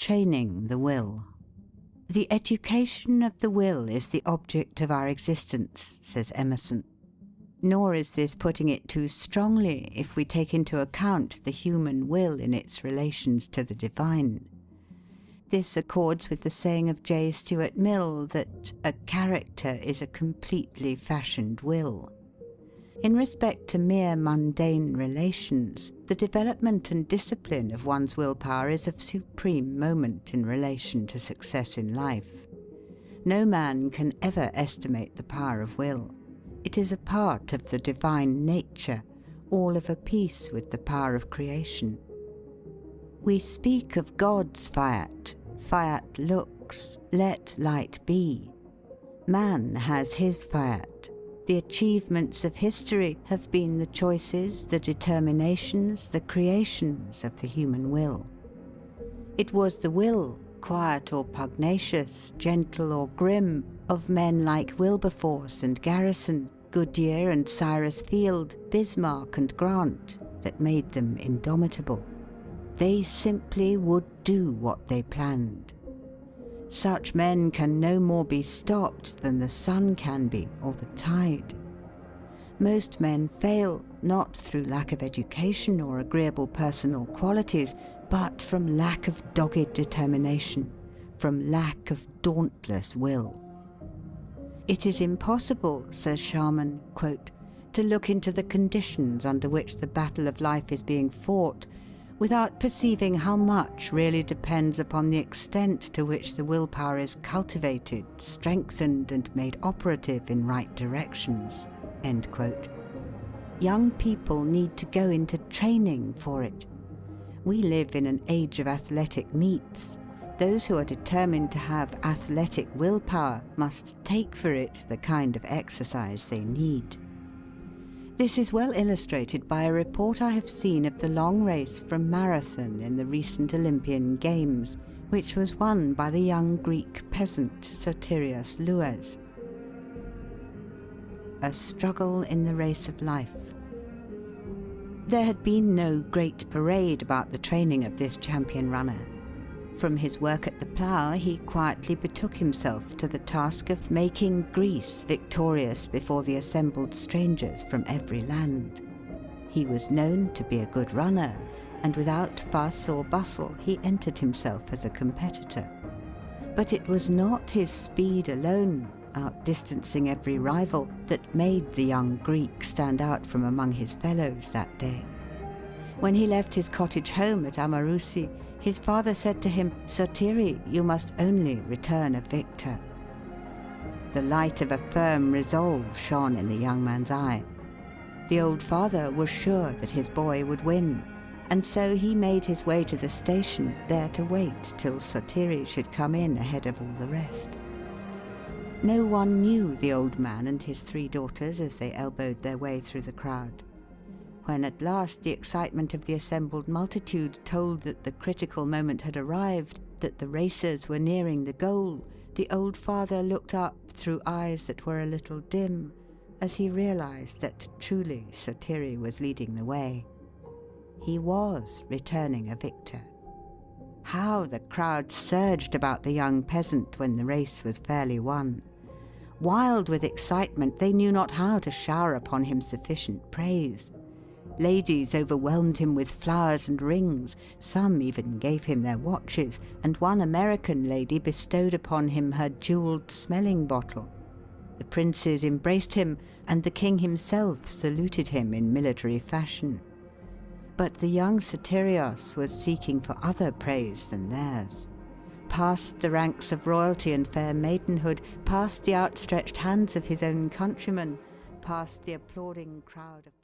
training the will. The education of the will is the object of our existence, says Emerson. Nor is this putting it too strongly if we take into account the human will in its relations to the divine. This accords with the saying of J. Stuart Mill that a character is a completely fashioned will. In respect to mere mundane relations, the development and discipline of one's willpower is of supreme moment in relation to success in life. No man can ever estimate the power of will. It is a part of the divine nature, all of a piece with the power of creation. We speak of God's fiat, fiat lux, let light be. Man has his fiat. The achievements of history have been the choices, the determinations, the creations of the human will. It was the will, quiet or pugnacious, gentle or grim, of men like Wilberforce and Garrison, Goodyear and Cyrus Field, Bismarck and Grant, that made them indomitable. They simply would do what they planned. Such men can no more be stopped than the sun can be, or the tide. Most men fail, not through lack of education or agreeable personal qualities, but from lack of dogged determination, from lack of dauntless will. It is impossible, says Sharman, quote, to look into the conditions under which the battle of life is being fought, without perceiving how much really depends upon the extent to which the willpower is cultivated, strengthened, and made operative in right directions." End quote. Young people need to go into training for it. We live in an age of athletic meets. Those who are determined to have athletic willpower must take for it the kind of exercise they need. This is well illustrated by a report I have seen of the long race from Marathon in the recent Olympian Games, which was won by the young Greek peasant Sotirios Louas. A struggle in the race of life. There had been no great parade about the training of this champion runner. From his work at the plough, he quietly betook himself to the task of making Greece victorious before the assembled strangers from every land. He was known to be a good runner, and without fuss or bustle he entered himself as a competitor. But it was not his speed alone, outdistancing every rival, that made the young Greek stand out from among his fellows that day. When he left his cottage home at Amarousi, his father said to him, "Sotiri, you must only return a victor." The light of a firm resolve shone in the young man's eye. The old father was sure that his boy would win, and so he made his way to the station, there to wait till Sotiri should come in ahead of all the rest. No one knew the old man and his 3 daughters as they elbowed their way through the crowd. When at last the excitement of the assembled multitude told that the critical moment had arrived, that the racers were nearing the goal, the old father looked up through eyes that were a little dim, as he realized that truly Sotiri was leading the way. He was returning a victor. How the crowd surged about the young peasant when the race was fairly won. Wild with excitement, they knew not how to shower upon him sufficient praise. Ladies overwhelmed him with flowers and rings, some even gave him their watches, and one American lady bestowed upon him her jeweled smelling bottle. The princes embraced him, and the king himself saluted him in military fashion. But the young Sotirios was seeking for other praise than theirs. Past the ranks of royalty and fair maidenhood, past the outstretched hands of his own countrymen, past the applauding crowd of